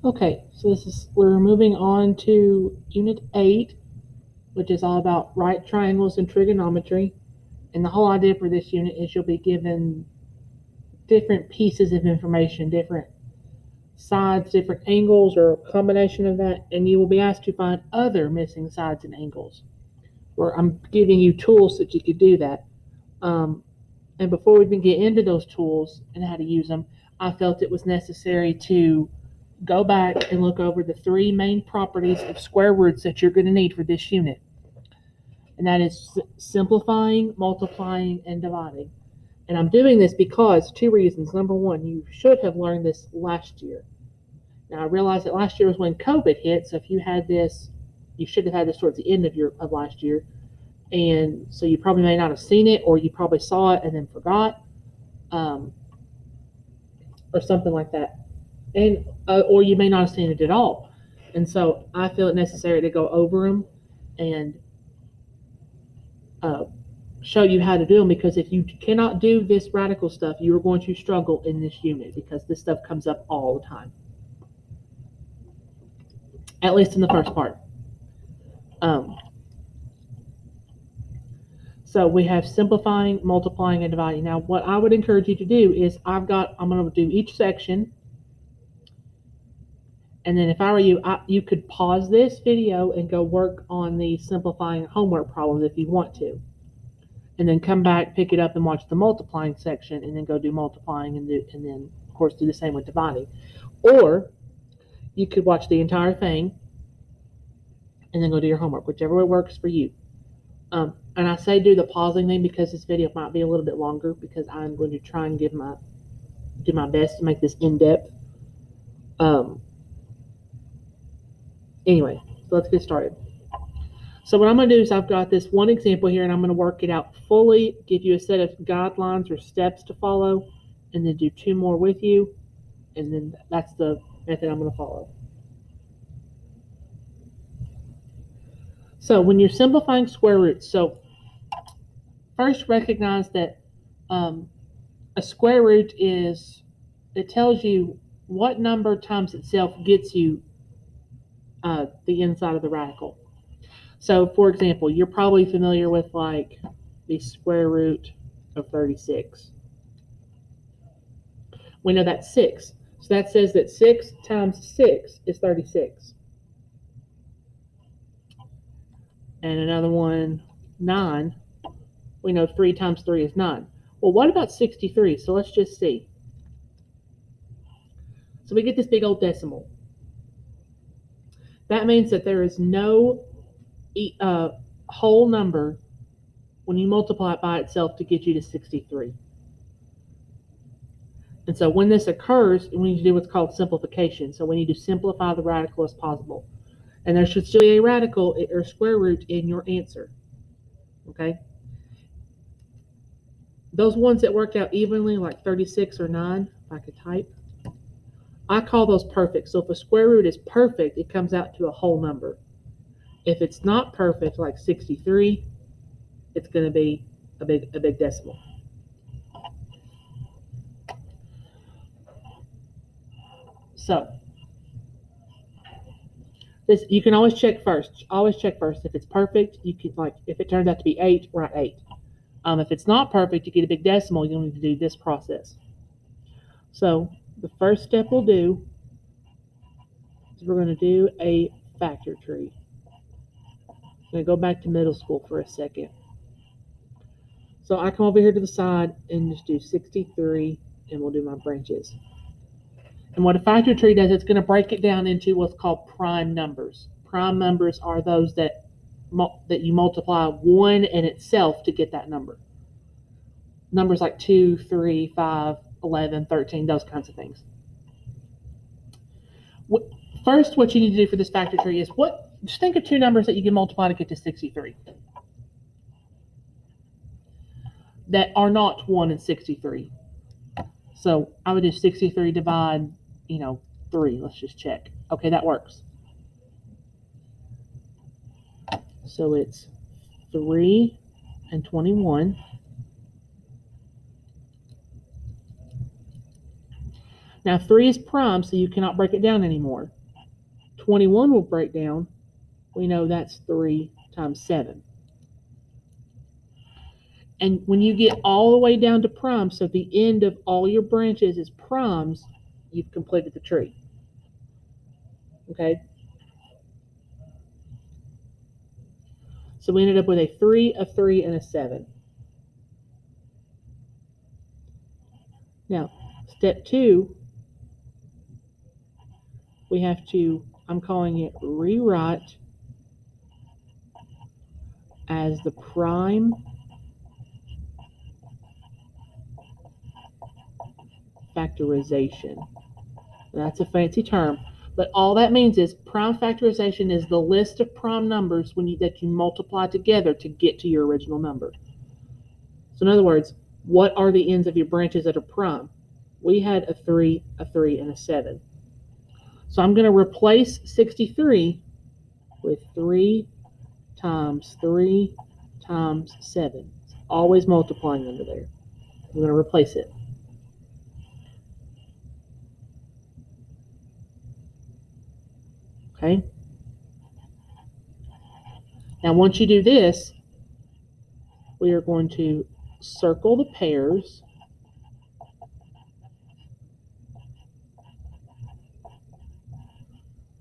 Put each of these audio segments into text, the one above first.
Okay, so we're moving on to Unit 8, which is all about right triangles and trigonometry. And the whole idea for this unit is you'll be given different pieces of information, different sides, different angles, or a combination of that, and you will be asked to find other missing sides and angles. Where I'm giving you tools that you could do that. Um, and before we even get into those tools and how to use them, I felt it was necessary to go back and look over the three main properties of square roots that you're going to need for this unit. And that is simplifying, multiplying, and dividing. And I'm doing this because two reasons. Number one, you should have learned this last year. Now I realize that last year was when COVID hit, so if you had this, you should have had this towards the end of last year, and so you probably may not have seen it, or you probably saw it and then forgot, um, or something like that, and or you may not have seen it at all. And so I feel it necessary to go over them and uh, show you how to do them, because if you cannot do this radical stuff, you are going to struggle in this unit because this stuff comes up all the time, at least in the first part. Um, so we have simplifying, multiplying, and dividing. Now, what I would encourage you to do is I'm going to do each section, and then if I were you, you could pause this video and go work on the simplifying homework problems if you want to, and then come back, pick it up, and watch the multiplying section, and then go do multiplying, and then of course do the same with dividing. Or you could watch the entire thing and then go do your homework, whichever way works for you. And I say do the pausing thing because this video might be a little bit longer, because I'm going to try and do my best to make this in depth. Um, anyway, so let's get started. So what I'm going to do is I've got this one example here, and I'm going to work it out fully, give you a set of guidelines or steps to follow, and then do two more with you, and then that's the method I'm going to follow. So when you're simplifying square roots, so first recognize that a square root it tells you what number times itself gets you the inside of the radical. So, for example, you're probably familiar with like the square root of 36. We know that's 6. So that says that 6 times 6 is 36. And another one, 9. We know 3 times 3 is 9. Well, what about 63? So let's just see. So we get this big old decimal. That means that there is no whole number when you multiply it by itself to get you to 63. And so when this occurs, we need to do what's called simplification. So we need to simplify the radical as possible. And there should still be a radical or square root in your answer. Okay? Those ones that work out evenly, like 36 or 9, if I could type, I call those perfect. So if a square root is perfect, it comes out to a whole number. If it's not perfect, like 63, it's going to be a big decimal. So this, you can always check first. Always check first. If it's perfect, you can, like, if it turns out to be 8, write 8. If it's not perfect, you get a big decimal, you'll need to do this process. So the first step we'll do is we're going to do a factor tree. I'm going to go back to middle school for a second. So I come over here to the side and just do 63, and we'll do my branches. And what a factor tree does, it's going to break it down into what's called prime numbers. Prime numbers are those that you multiply one in itself to get that number. Numbers like 2, 3, 5, 11, 13, those kinds of things. First, what you need to do for this factor tree is just think of two numbers that you can multiply to get to 63 that are not 1 and 63. So I would do 63 divide, 3. Let's just check. Okay, that works. So it's 3 and 21. Now 3 is prime, so you cannot break it down anymore. 21 will break down. We know that's 3 times 7. And when you get all the way down to prime, so the end of all your branches is primes, you've completed the tree. Okay? So we ended up with a 3, a 3, and a 7. Now, step 2, we have to, I'm calling it rewrite as the prime factorization. That's a fancy term, but all that means is prime factorization is the list of prime numbers that you multiply together to get to your original number. So in other words, what are the ends of your branches that are prime? We had a 3, a 3, and a 7. So I'm going to replace 63 with 3 times 3 times 7. It's always multiplying under there. I'm going to replace it. Okay? Now once you do this, we are going to circle the pairs.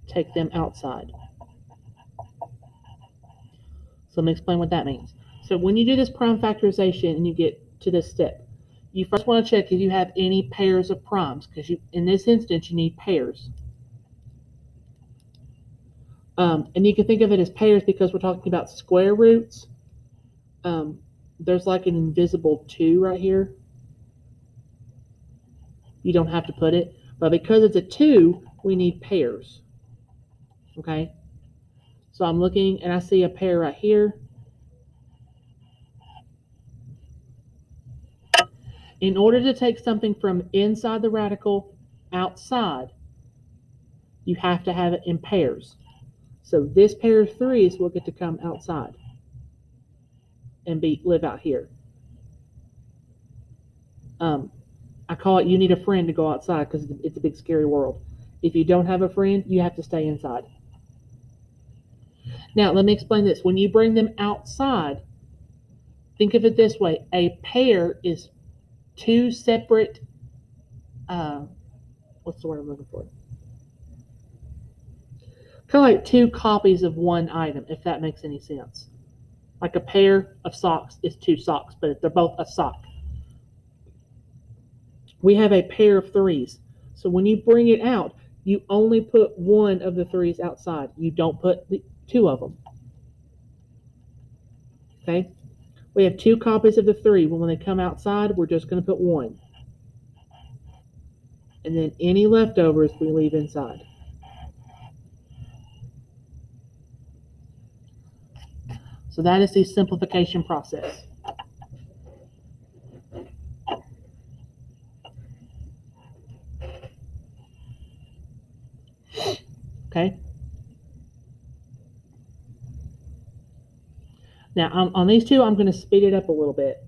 Take them outside. So let me explain what that means. So when you do this prime factorization and you get to this step, you first want to check if you have any pairs of primes, because in this instance you need pairs. And you can think of it as pairs because we're talking about square roots. There's like an invisible 2 right here. You don't have to put it, but because it's a 2, we need pairs. Okay? So I'm looking and I see a pair right here. In order to take something from inside the radical outside, you have to have it in pairs. So this pair of 3s will get to come outside and live out here. I call it you need a friend to go outside because it's a big scary world. If you don't have a friend, you have to stay inside. Now, let me explain this. When you bring them outside, think of it this way. A pair is 2 separate, what's the word I'm looking for? Kind of like 2 copies of one item, if that makes any sense. Like a pair of socks is 2 socks, but they're both a sock. We have a pair of 3s. So when you bring it out, you only put one of the 3s outside. You don't put 2 of them. Okay? We have 2 copies of the 3. When they come outside, we're just going to put 1. And then any leftovers we leave inside. So that is the simplification process. Okay? Now, on these 2, I'm going to speed it up a little bit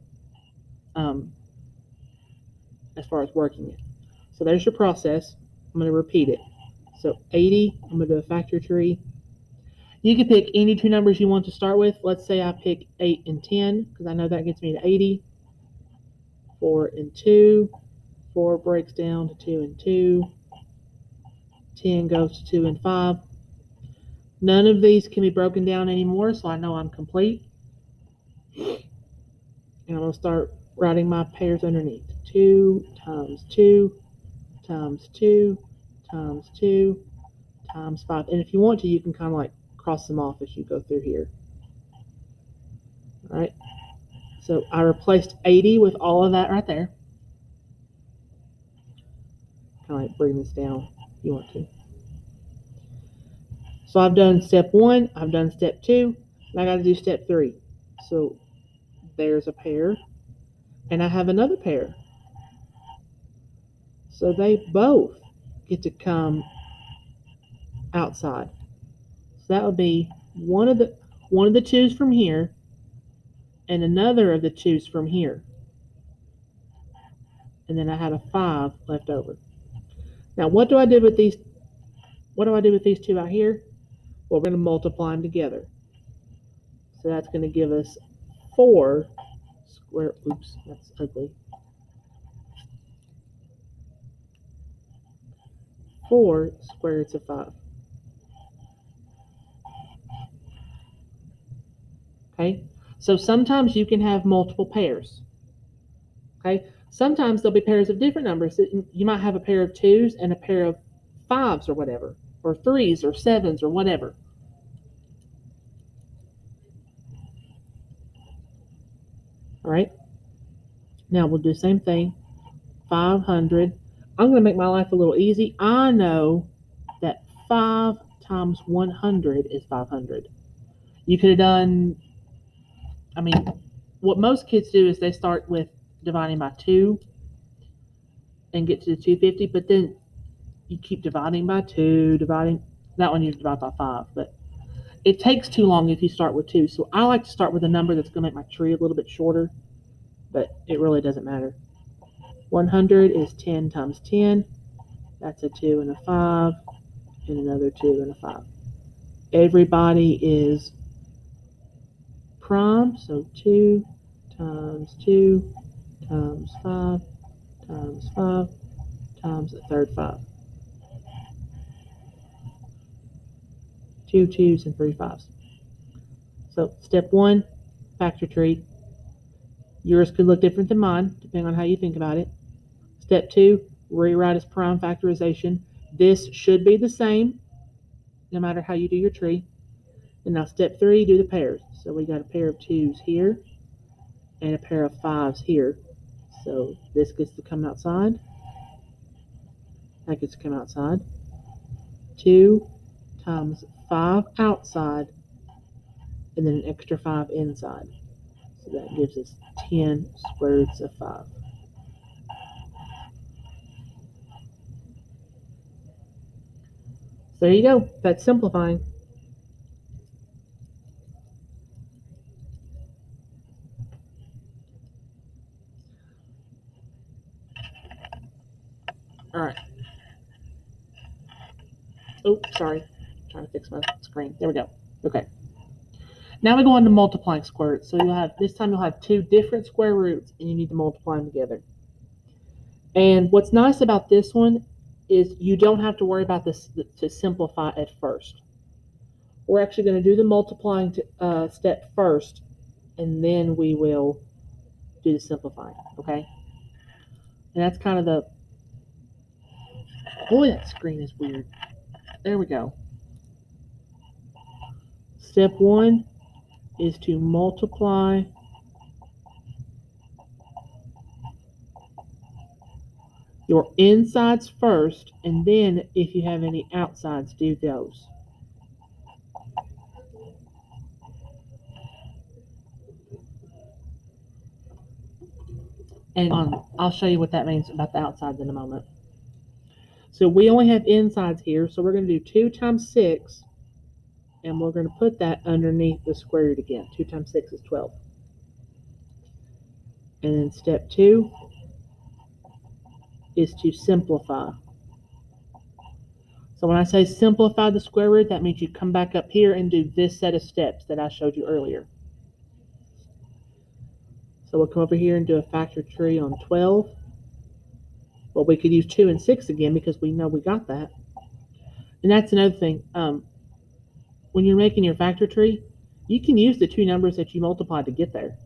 as far as working it. So there's your process. I'm going to repeat it. So 80, I'm going to do a factor tree. You can pick any 2 numbers you want to start with. Let's say I pick 8 and 10, because I know that gets me to 80. 4 and 2. 4 breaks down to 2 and 2. 10 goes to 2 and 5. None of these can be broken down anymore, so I know I'm complete. And I'm going to start writing my pairs underneath. 2 times 2 times 2 times 2 times 5. And if you want to, you can kind of like cross them off as you go through here. All right. So I replaced 80 with all of that right there. Kind of like bring this down if you want to. So I've done step 1, I've done step 2, and I got to do step 3. So there's a pair, and I have another pair. So they both get to come outside. So that would be one of the 2s from here, and another of the 2s from here. And then I had a 5 left over. Now, what do I do with these? What do I do with these two out here? Well, we're going to multiply them together. So that's going to give us 4 square, oops, that's ugly. 4 square roots of 5. Okay, so sometimes you can have multiple pairs. Okay, sometimes there'll be pairs of different numbers. You might have a pair of 2s and a pair of 5s or whatever, or 3s or 7s or whatever. All right, now we'll do the same thing. 500. I'm going to make my life a little easy. I know that 5 times 100 is 500. You could have done, I mean, what most kids do is they start with dividing by 2 and get to the 250, but then you keep dividing by 2, dividing, that one you divide by 5, but it takes too long if you start with 2. So I like to start with a number that's going to make my tree a little bit shorter, but it really doesn't matter. 100 is 10 times 10. That's a 2 and a 5, and another 2 and a 5. Everybody is prime, so 2 times 2 times 5 times 5 times a third 5. 2 2s and 3 5s. So step 1, factor tree. Yours could look different than mine, depending on how you think about it. Step 2, rewrite as prime factorization. This should be the same, no matter how you do your tree. And now step 3, do the pairs. So we got a pair of 2s here and a pair of 5s here. So this gets to come outside. That gets to come outside. 2 times 5 outside, and then an extra 5 inside. So that gives us 10 square roots of 5. So there you go. That's simplifying. All right. Oh, sorry. I'm trying to fix my screen. There we go. Okay. Now we go on to multiplying square roots. So you'll have, this time you'll have 2 different square roots and you need to multiply them together. And what's nice about this one is you don't have to worry about this to simplify at first. We're actually going to do the multiplying step first, and then we will do the simplifying, okay? And that's kind of the, boy, that screen is weird. There we go. Step 1 is to multiply your insides first, and then if you have any outsides, do those. And I'll show you what that means about the outsides in a moment. So we only have insides here, so we're going to do 2 times 6, and we're going to put that underneath the square root again. 2 times 6 is 12. And then step 2 is to simplify. So when I say simplify the square root, that means you come back up here and do this set of steps that I showed you earlier. So we'll come over here and do a factor tree on 12. Well, we could use 2 and 6 again because we know we got that. And that's another thing. When you're making your factor tree, you can use the 2 numbers that you multiplied to get there.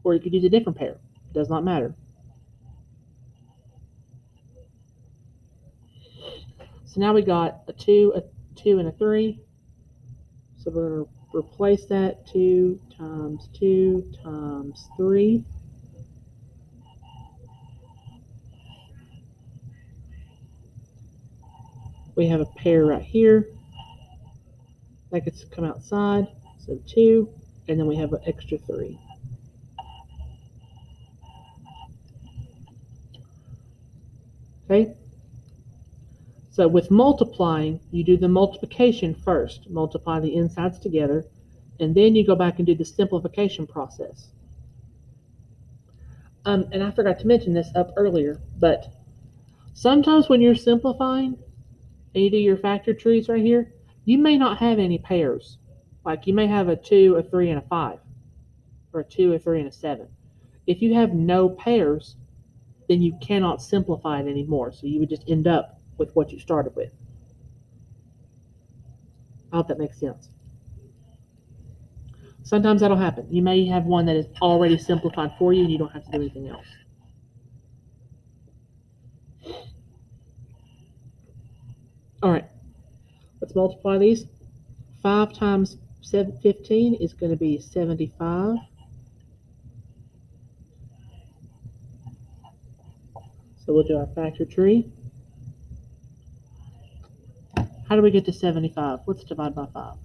Or you could use a different pair. It does not matter. So now we got a 2, and a 3. So we're going to replace that 2 times 2 times 3. We have a pair right here. That gets to come outside. So 2, and then we have an extra 3. Okay? So with multiplying, you do the multiplication first. Multiply the insides together, and then you go back and do the simplification process. And I forgot to mention this up earlier, but Sometimes when you're simplifying and you do your factor trees right here, you may not have any pairs. Like you may have a 2, a 3, and a 5, or a 2, a 3, and a 7. If you have no pairs, then you cannot simplify it anymore. So you would just end up with what you started with. I hope that makes sense. Sometimes that'll happen. You may have one that is already simplified for you and you don't have to do anything else. All right, let's multiply these. 5 times 15 is going to be 75. So we'll do our factor tree. How do we get to 75? Let's divide by 5.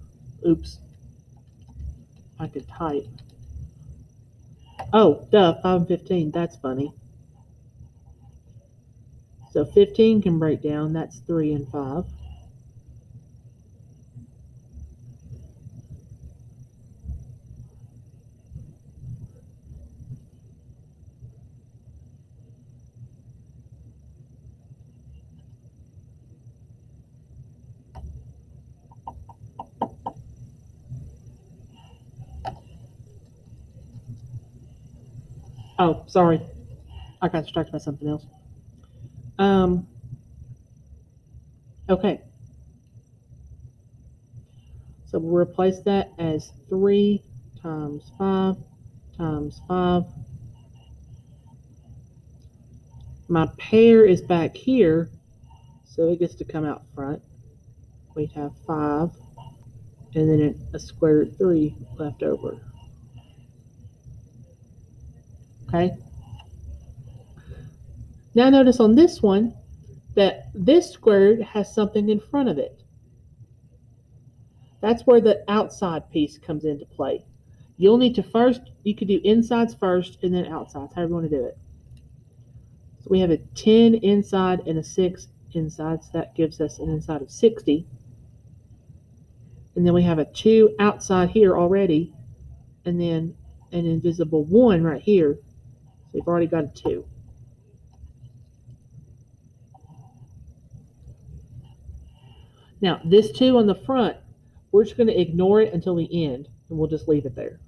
Oops. I could type. Oh, duh, 5 and 15. That's funny. So 15 can break down. That's 3 and 5. Oh, sorry. I got distracted by something else. Okay. So we'll replace that as 3 times 5 times 5. My pair is back here, so it gets to come out front. We'd have 5, and then a square root 3 left over. Okay? Now notice on this one that this square root has something in front of it. That's where the outside piece comes into play. You'll need to first, you could do insides first and then outsides, however you want to do it. So we have a 10 inside and a 6 inside, so that gives us an inside of 60. And then we have a 2 outside here already, and then an invisible 1 right here. So we've already got a 2. Now, this 2 on the front, we're just going to ignore it until the end, and we'll just leave it there.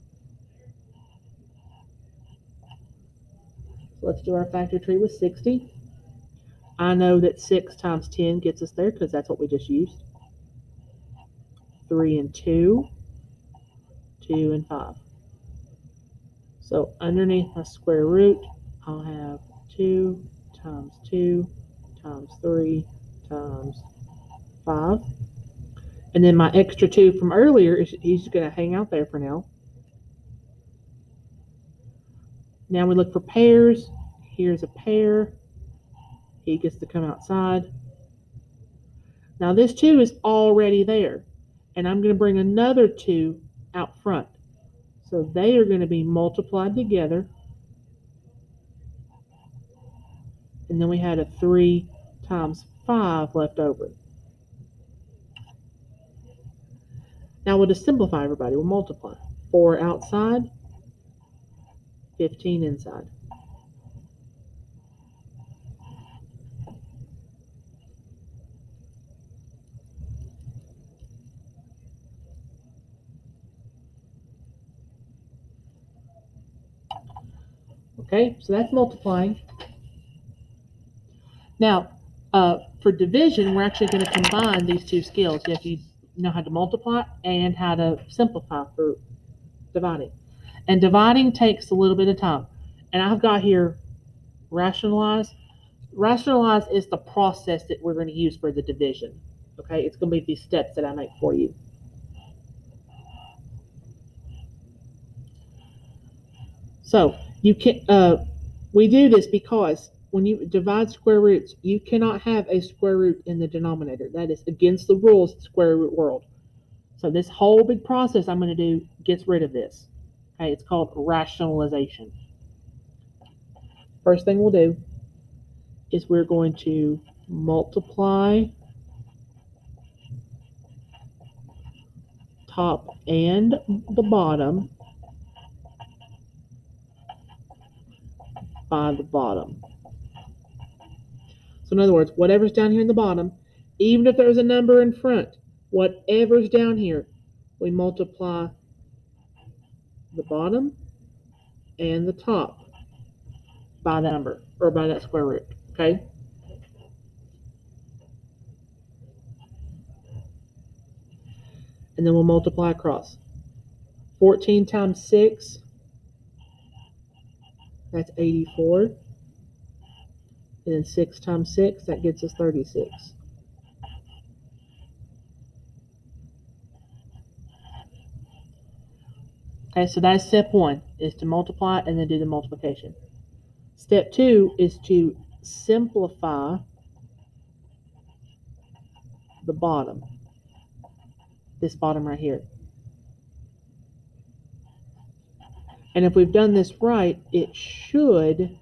So let's do our factor tree with 60. I know that 6 times 10 gets us there because that's what we just used. 3 and 2, 2 and 5. So underneath my square root, I'll have 2 times 2 times 3 times 5. And then my extra 2 from earlier, he's going to hang out there for now. Now we look for pairs. Here's a pair. He gets to come outside. Now this 2 is already there. And I'm going to bring another 2 out front. So they are going to be multiplied together. And then we had a 3 times 5 left over. Now we'll just simplify, everybody. We'll multiply. 4 outside, 15 inside. Okay, so that's multiplying. Now, for division, we're actually going to combine these two skills. You have to know how to multiply and how to simplify for dividing. And dividing takes a little bit of time. And I've got here rationalize. Rationalize is the process that we're going to use for the division. Okay, it's going to be these steps that I make for you. So you can we do this because when you divide square roots, you cannot have a square root in the denominator. That is against the rules of the square root world. So this whole big process I'm going to do gets rid of this. Okay, it's called rationalization. First thing we'll do is we're going to multiply top and the bottom by the bottom. So in other words, whatever's down here in the bottom, even if there's a number in front, whatever's down here, we multiply the bottom and the top by that number, or by that square root, okay? And then we'll multiply across. 14 times 6, that's 84. And then 6 times 6, that gets us 36. Okay, so that's step 1, is to multiply and then do the multiplication. Step 2 is to simplify the bottom, this bottom right here. And if we've done this right, it should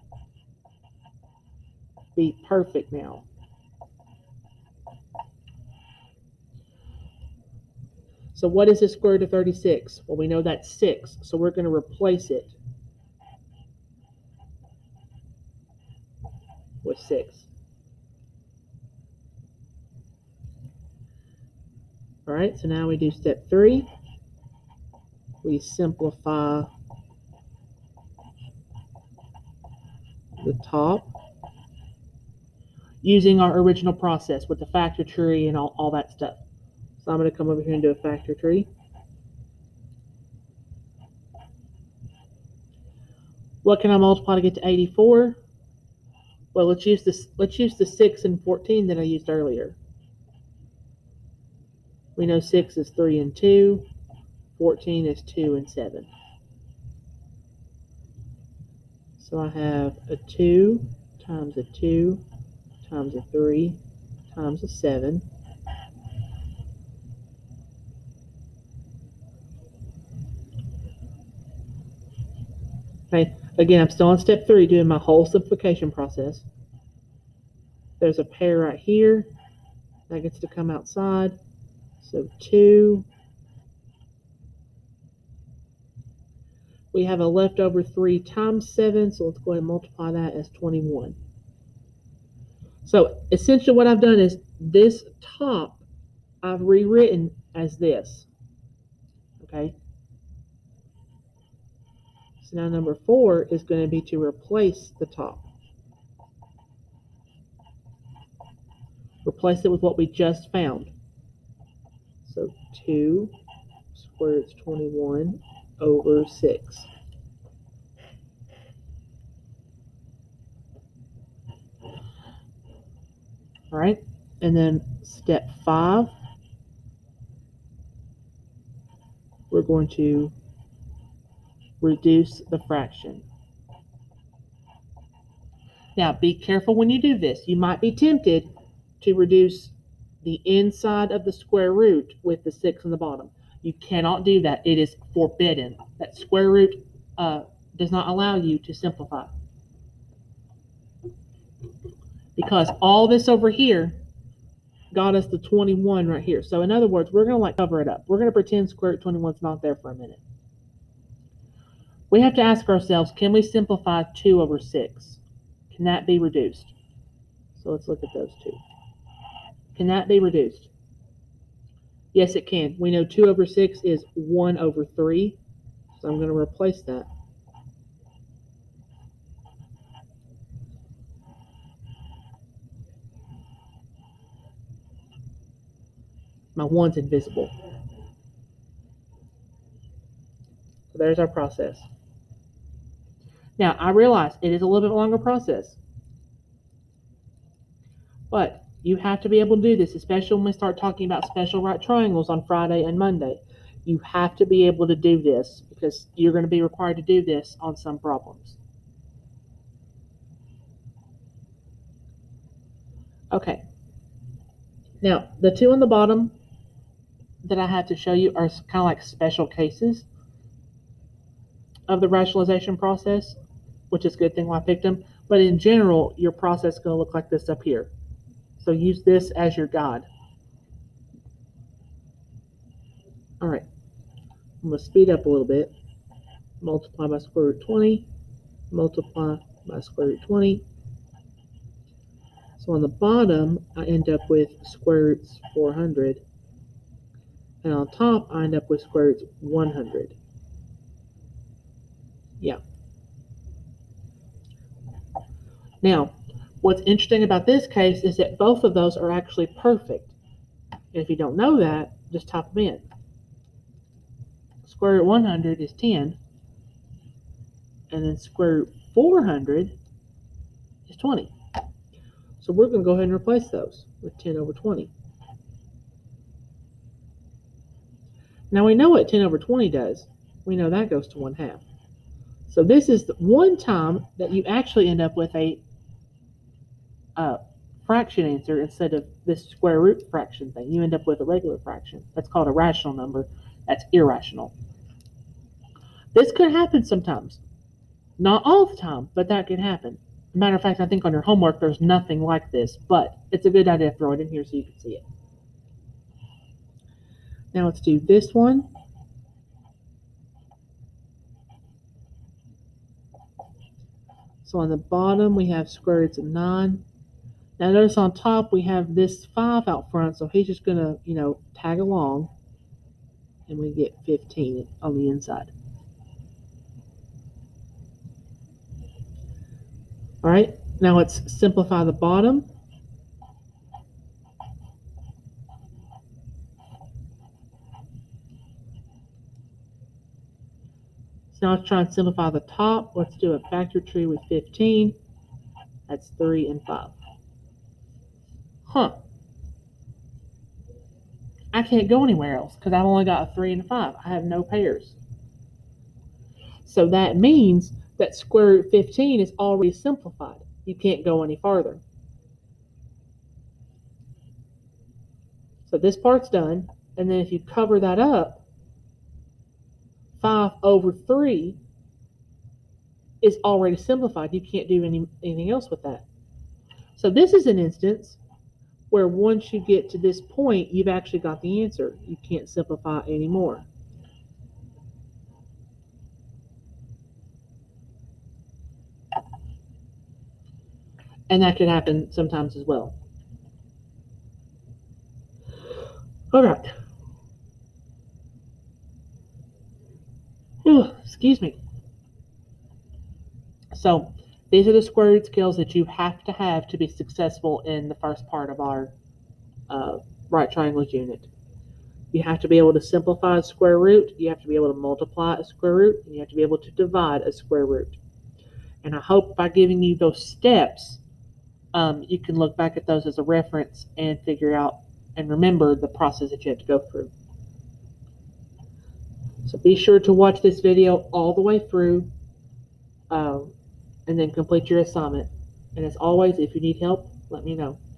be perfect now. So what is the square root of 36? Well, we know that's 6, so we're going to replace it with 6. All right, so now we do step 3. We simplify the top using our original process with the factor tree and all that stuff. So I'm going to come over here and do a factor tree. What can I multiply to get to 84? Well, let's use the 6 and 14 that I used earlier. We know 6 is 3 and 2, 14 is 2 and 7. So I have a 2 times a 2 times a 3 times a 7. Okay, again, I'm still on step 3 doing my whole simplification process. There's a pair right here that gets to come outside. So 2. We have a leftover 3 times 7, so let's go ahead and multiply that as 21. So essentially what I've done is this top I've rewritten as this. Okay. So now number 4 is going to be to replace the top. Replace it with what we just found. So 2 square root is 21 over 6. All right, and then step 5, we're going to reduce the fraction. Now, be careful when you do this. You might be tempted to reduce the inside of the square root with the 6 on the bottom. You cannot do that. It is forbidden. That square root does not allow you to simplify. Because all this over here got us the 21 right here. So in other words, we're going to cover it up. We're going to pretend square root 21 is not there for a minute. We have to ask ourselves, can we simplify 2 over 6? Can that be reduced? So let's look at those two. Can that be reduced? Yes, it can. We know 2 over 6 is 1 over 3. So I'm going to replace that. My 1's invisible. So there's our process. Now, I realize it is a little bit longer process. But you have to be able to do this, especially when we start talking about special right triangles on Friday and Monday. You have to be able to do this because you're going to be required to do this on some problems. Okay. Now, the 2 on the bottom that I have to show you are kind of like special cases of the rationalization process, which is a good thing why I picked them. But in general, your process is going to look like this up here. So use this as your guide. All right. I'm going to speed up a little bit. Multiply by square root 20. Multiply by square root 20. So So on the bottom, I end up with square roots 400. And on top, I end up with square roots 100. Yeah. Now, what's interesting about this case is that both of those are actually perfect. And if you don't know that, just type them in. Square root 100 is 10, and then square root 400 is 20. So we're going to go ahead and replace those with 10 over 20. Now we know what 10 over 20 does. We know that goes to 1/2. So this is the one time that you actually end up with a fraction answer instead of this square root fraction thing. You end up with a regular fraction. That's called a rational number. That's irrational. This could happen sometimes. Not all the time, but that could happen. Matter of fact, I think on your homework there's nothing like this, but it's a good idea to throw it in here so you can see it. Now let's do this one. So on the bottom we have square roots of 9. Now notice on top we have this 5 out front, so he's just going to, tag along, and we get 15 on the inside. All right, now let's simplify the bottom. So now let's try and simplify the top. Let's do a factor tree with 15. That's 3 and 5. I can't go anywhere else because I've only got a 3 and a 5. I have no pairs. So that means that square root 15 is already simplified. You can't go any farther. So this part's done. And then if you cover that up, 5 over 3 is already simplified. You can't do anything else with that. So this is an instance where once you get to this point, you've actually got the answer. You can't simplify anymore. And that could happen sometimes as well. All right. Excuse me. So these are the square root skills that you have to be successful in the first part of our right triangles unit. You have to be able to simplify a square root, you have to be able to multiply a square root, and you have to be able to divide a square root. And I hope by giving you those steps, you can look back at those as a reference and figure out and remember the process that you have to go through. So be sure to watch this video all the way through and then complete your assignment. And as always, if you need help, let me know.